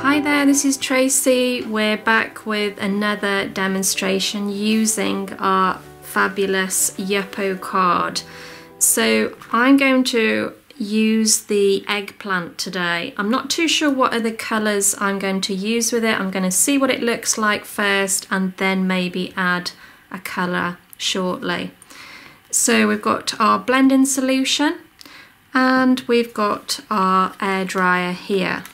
Hi there, this is Tracy. We're back with another demonstration using our fabulous Yupo card. So I'm going to use the eggplant today. I'm not too sure what other colours I'm going to use with it. I'm going to see what it looks like first and then maybe add a colour shortly. So we've got our blending solution and we've got our air dryer here.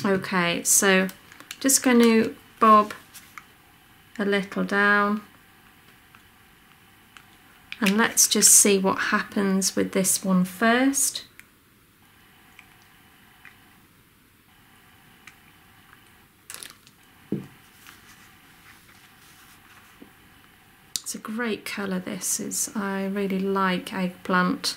Okay, so just going to bob a little down and let's just see what happens with this one first. It's a great colour, this is. I really like eggplant.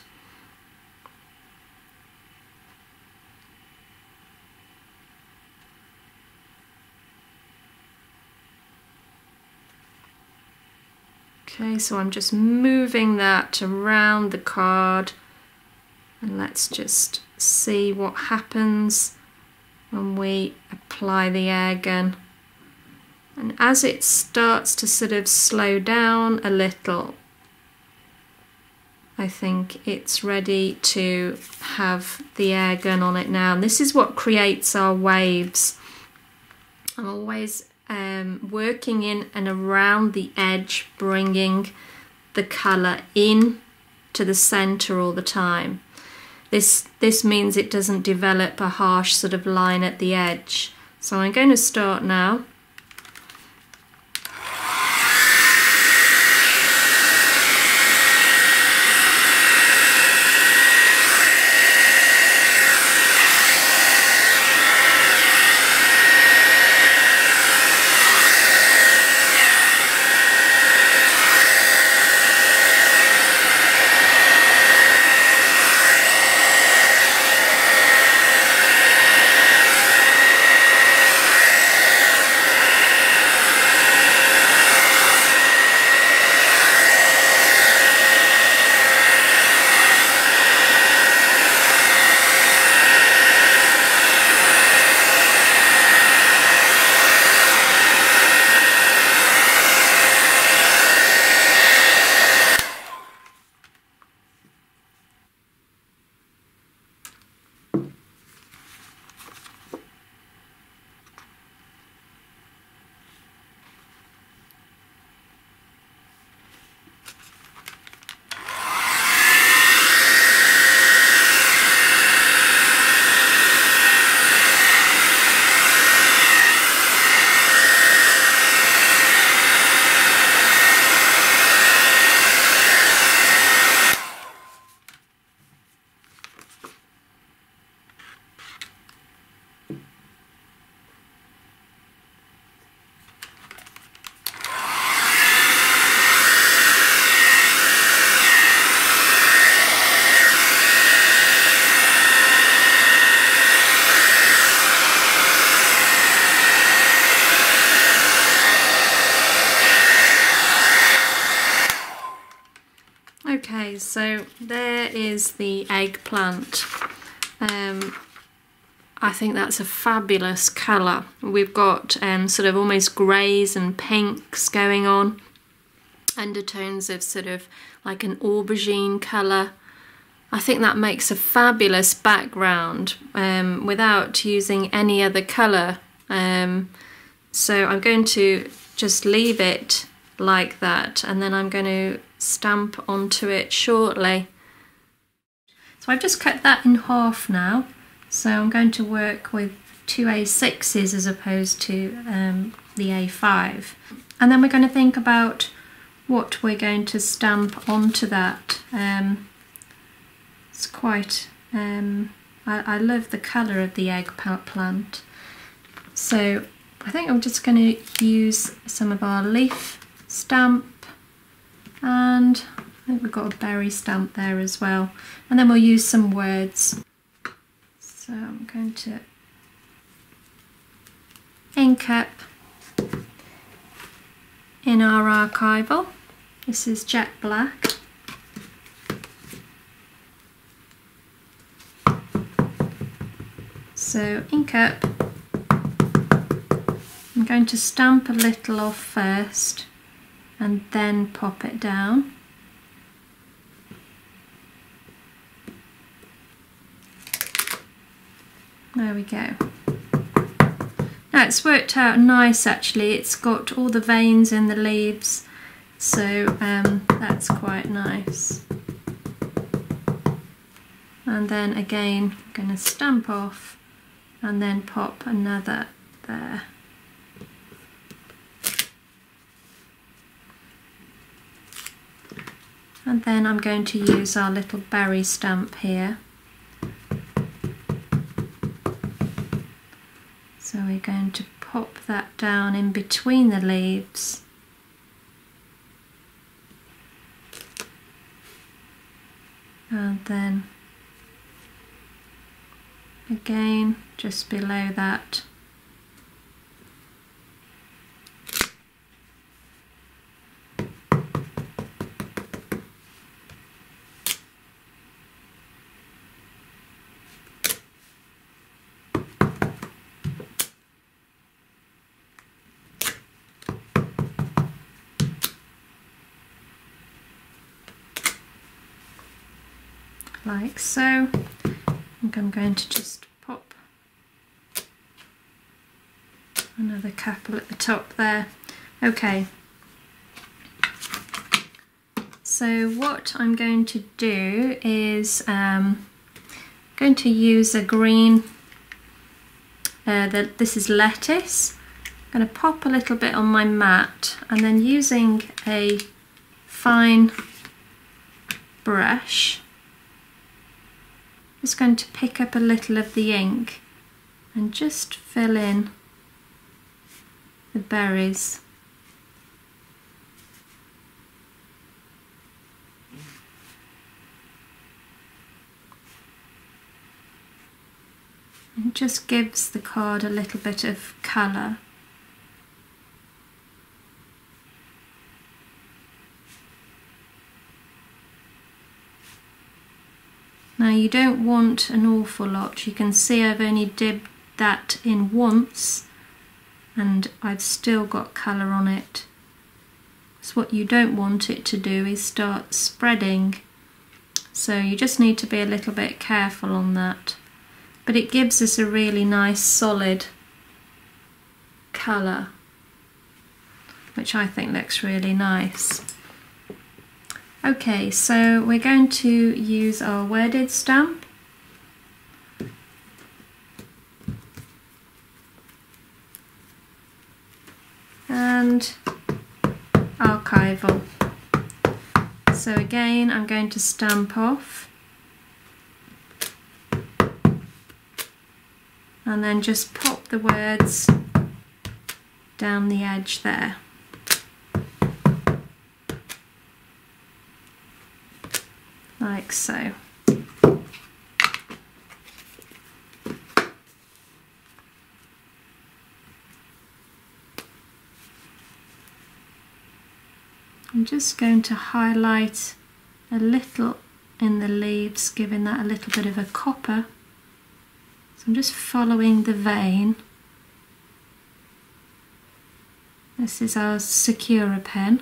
Okay, so I'm just moving that around the card and let's just see what happens when we apply the air gun. And as it starts to sort of slow down a little, I think it's ready to have the air gun on it now. And this is what creates our waves. I'm always working in and around the edge, bringing the colour in to the centre all the time. This means it doesn't develop a harsh sort of line at the edge. So I'm going to start now. Okay, so there is the eggplant. I think that's a fabulous colour. We've got sort of almost greys and pinks going on, undertones of sort of like an aubergine colour. I think that makes a fabulous background without using any other colour. So I'm going to just leave it like that and then I'm going to stamp onto it shortly. So I've just cut that in half now So I'm going to work with two A6s as opposed to the A5. And then we're going to think about what we're going to stamp onto that. It's quite, I love the colour of the eggplant. So I think I'm just going to use some of our leaf stamp, and I think we've got a berry stamp there as well. And then we'll use some words. So I'm going to ink up in our archival. This is jet black. So ink up. I'm going to stamp a little off first and then pop it down. There we go. Now it's worked out nice actually, it's got all the veins in the leaves, so that's quite nice. And then again I'm going to stamp off and then pop another there. And then I'm going to use our little berry stamp here. So we're going to pop that down in between the leaves. And then again just below that. Like so. I think I'm going to just pop another couple at the top there. Okay, so what I'm going to do is going to use a green, this is lettuce. I'm going to pop a little bit on my mat and then using a fine brush, just going to pick up a little of the ink and just fill in the berries. It just gives the card a little bit of colour. Now you don't want an awful lot. You can see I've only dipped that in once and I've still got colour on it. So what you don't want it to do is start spreading. So you just need to be a little bit careful on that. But it gives us a really nice solid colour, which I think looks really nice. Okay, so we're going to use our worded stamp. And archival. So again, I'm going to stamp off. And then just pop the words down the edge there. Like so. I'm just going to highlight a little in the leaves, giving that a little bit of a copper. So I'm just following the vein. This is our Secura pen.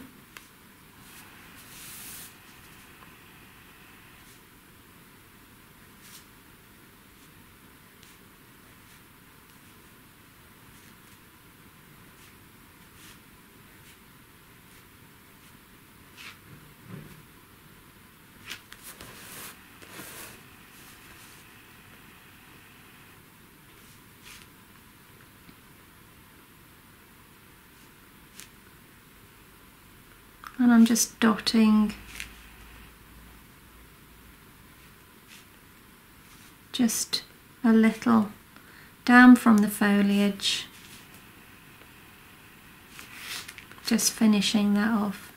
and I'm just dotting just a little down from the foliage, just finishing that off.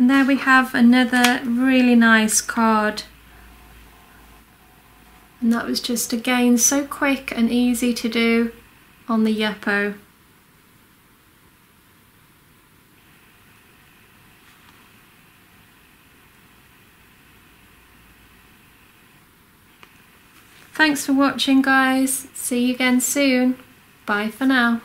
And there we have another really nice card. And that was just again so quick and easy to do on the Yupo. Thanks for watching, guys. See you again soon. Bye for now.